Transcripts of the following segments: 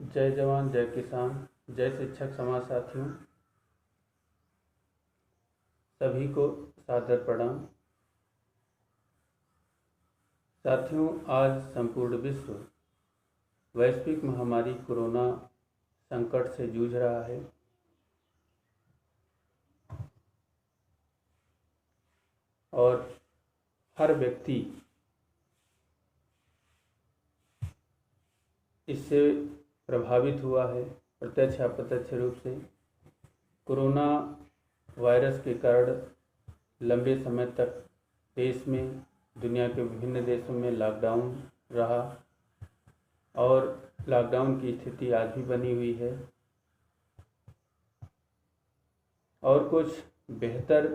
जय जवान जय किसान जय शिक्षक समाज साथियों, सभी को सादर प्रणाम। साथियों, आज संपूर्ण विश्व वैश्विक महामारी कोरोना संकट से जूझ रहा है और हर व्यक्ति इससे प्रभावित हुआ है, प्रत्यक्ष अप्रत्यक्ष रूप से। कोरोना वायरस के कारण लंबे समय तक देश में, दुनिया के विभिन्न देशों में लॉकडाउन रहा और लॉकडाउन की स्थिति आज भी बनी हुई है और कुछ बेहतर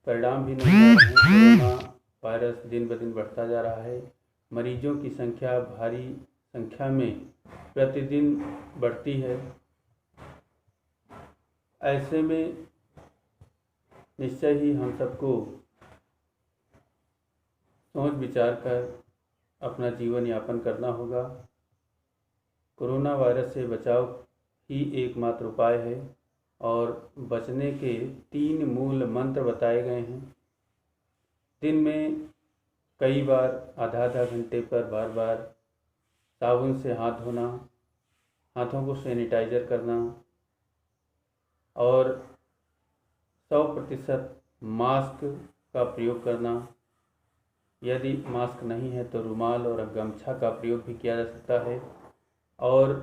परिणाम भी नहीं आ रहे हैं। कोरोना वायरस दिन ब दिन बढ़ता जा रहा है। मरीजों की संख्या भारी संख्या में प्रतिदिन बढ़ती है। ऐसे में निश्चय ही हम सबको सोच विचार कर अपना जीवन यापन करना होगा। कोरोना वायरस से बचाव ही एकमात्र उपाय है और बचने के 3 मूल मंत्र बताए गए हैं। दिन में कई बार आधा आधा घंटे पर बार बार साबुन से हाथ धोना, हाथों को सैनिटाइजर करना और 100% मास्क का प्रयोग करना। यदि मास्क नहीं है तो रुमाल और गमछा का प्रयोग भी किया जा सकता है और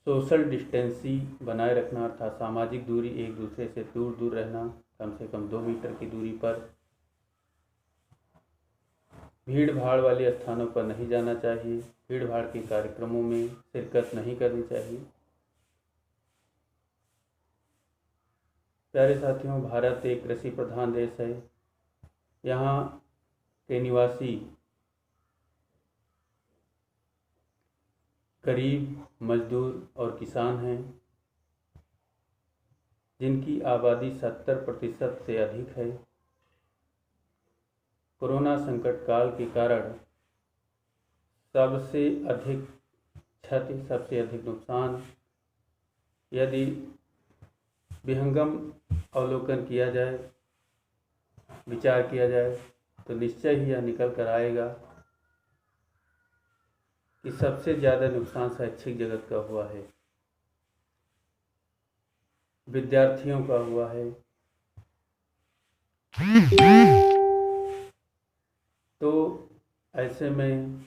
सोशल डिस्टेंसिंग बनाए रखना, अर्थात सामाजिक दूरी, एक दूसरे से दूर दूर रहना, कम से कम 2 मीटर की दूरी पर। भीड़ भाड़ वाले स्थानों पर नहीं जाना चाहिए, भीड़ भाड़ के कार्यक्रमों में शिरकत नहीं करनी चाहिए। प्यारे साथियों, भारत एक कृषि प्रधान देश है। यहाँ के निवासी गरीब, मजदूर और किसान हैं, जिनकी आबादी 70% से अधिक है। कोरोना संकट काल के कारण सबसे अधिक क्षति, सबसे अधिक नुकसान यदि विहंगम अवलोकन किया जाए, विचार किया जाए तो निश्चय ही यह निकल कर आएगा कि सबसे ज़्यादा नुकसान शैक्षिक जगत का हुआ है, विद्यार्थियों का हुआ है। तो ऐसे में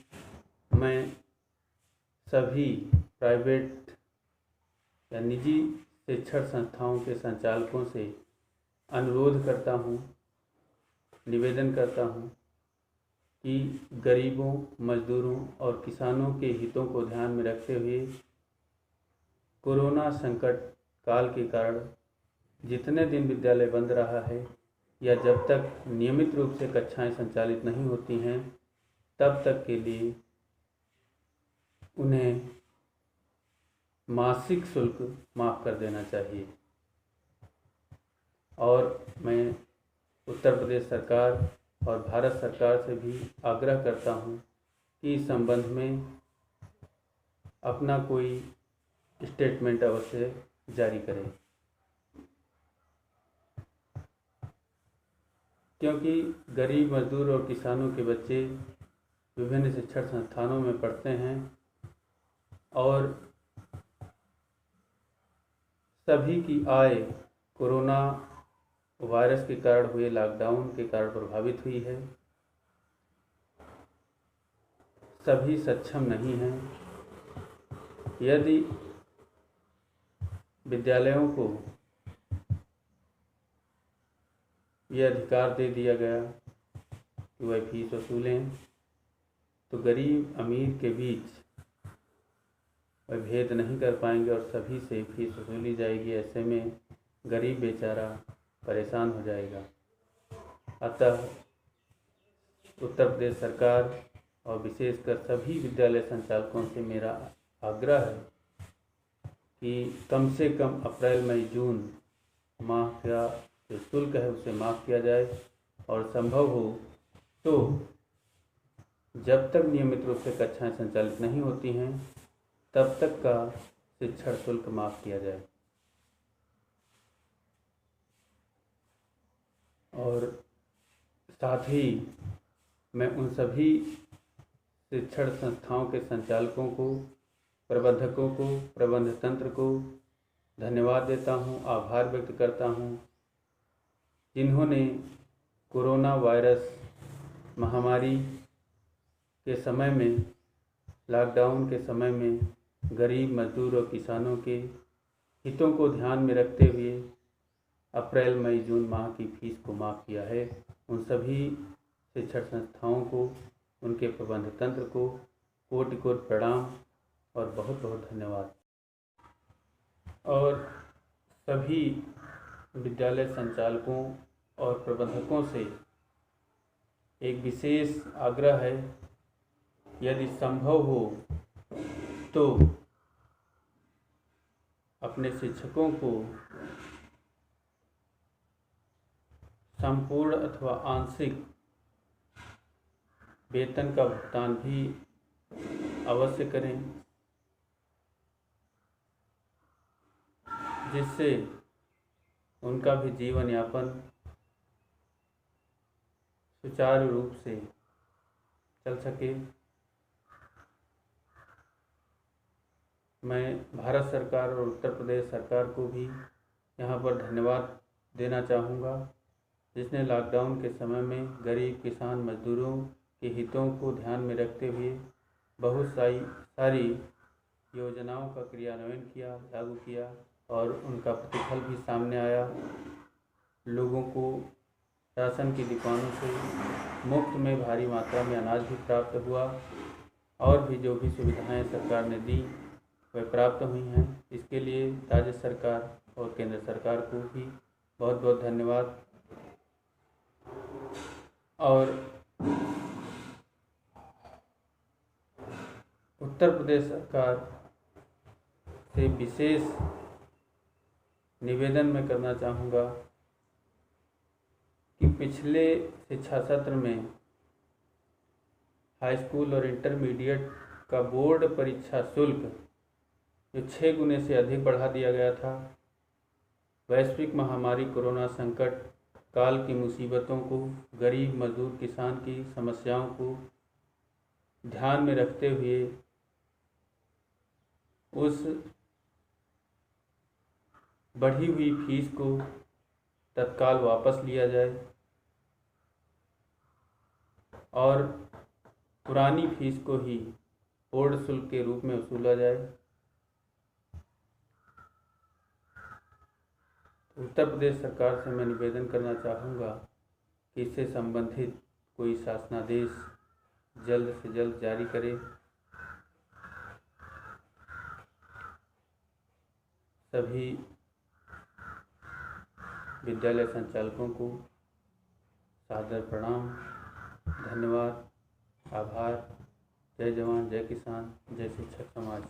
मैं सभी प्राइवेट या निजी शिक्षण संस्थाओं के संचालकों से अनुरोध करता हूँ, निवेदन करता हूँ कि गरीबों, मजदूरों और किसानों के हितों को ध्यान में रखते हुए कोरोना संकट काल के कारण जितने दिन विद्यालय बंद रहा है या जब तक नियमित रूप से कक्षाएं संचालित नहीं होती हैं, तब तक के लिए उन्हें मासिक शुल्क माफ़ कर देना चाहिए। और मैं उत्तर प्रदेश सरकार और भारत सरकार से भी आग्रह करता हूँ कि इस संबंध में अपना कोई स्टेटमेंट अवश्य जारी करें, क्योंकि गरीब, मजदूर और किसानों के बच्चे विभिन्न शिक्षण संस्थानों में पढ़ते हैं और सभी की आय कोरोना वायरस के कारण हुए लॉकडाउन के कारण प्रभावित हुई है। सभी सक्षम नहीं हैं। यदि विद्यालयों को यह अधिकार दे दिया गया कि वह फीस वसूलें, तो गरीब अमीर के बीच वह भेद नहीं कर पाएंगे और सभी से फीस वसूली जाएगी। ऐसे में गरीब बेचारा परेशान हो जाएगा। अतः उत्तर प्रदेश सरकार और विशेषकर सभी विद्यालय संचालकों से मेरा आग्रह है कि कम से कम अप्रैल, मई, जून माह का जो शुल्क है उसे माफ़ किया जाए और संभव हो तो जब तक नियमित रूप से कक्षाएं संचालित नहीं होती हैं तब तक का शिक्षण शुल्क माफ़ किया जाए। और साथ ही मैं उन सभी शिक्षण संस्थाओं के संचालकों को, प्रबंधकों को, प्रबंध तंत्र को धन्यवाद देता हूँ, आभार व्यक्त करता हूँ, जिन्होंने कोरोना वायरस महामारी के समय में, लॉकडाउन के समय में गरीब मजदूर और किसानों के हितों को ध्यान में रखते हुए अप्रैल मई जून माह की फीस को माफ़ किया है। उन सभी शिक्षण संस्थाओं को, उनके प्रबंध तंत्र को कोटि कोटि प्रणाम और बहुत बहुत धन्यवाद। और सभी विद्यालय संचालकों और प्रबंधकों से एक विशेष आग्रह है, यदि संभव हो तो अपने शिक्षकों को संपूर्ण अथवा आंशिक वेतन का भुगतान भी अवश्य करें, जिससे उनका भी जीवन यापन सुचारू रूप से चल सके। मैं भारत सरकार और उत्तर प्रदेश सरकार को भी यहाँ पर धन्यवाद देना चाहूँगा, जिसने लॉकडाउन के समय में गरीब किसान मजदूरों के हितों को ध्यान में रखते हुए बहुत सारी योजनाओं का क्रियान्वयन किया, लागू किया और उनका प्रतिफल भी सामने आया। लोगों को राशन की दुकानों से मुफ्त में भारी मात्रा में अनाज भी प्राप्त हुआ और भी जो भी सुविधाएं सरकार ने दी वह प्राप्त हुई हैं। इसके लिए राज्य सरकार और केंद्र सरकार को भी बहुत बहुत धन्यवाद। और उत्तर प्रदेश सरकार से विशेष निवेदन मैं करना चाहूँगा कि पिछले शिक्षा सत्र में हाई स्कूल और इंटरमीडिएट का बोर्ड परीक्षा शुल्क जो 6 गुने से अधिक बढ़ा दिया गया था, वैश्विक महामारी कोरोना संकट काल की मुसीबतों को, गरीब मजदूर किसान की समस्याओं को ध्यान में रखते हुए उस बढ़ी हुई फीस को तत्काल वापस लिया जाए और पुरानी फीस को ही बोर्ड शुल्क के रूप में वसूला जाए। उत्तर प्रदेश सरकार से मैं निवेदन करना चाहूँगा कि इससे संबंधित कोई शासनादेश जल्द से जल्द जारी करे। सभी विद्यालय संचालकों को सादर प्रणाम, धन्यवाद, आभार। जय जवान, जय किसान, जय शिक्षक समाज।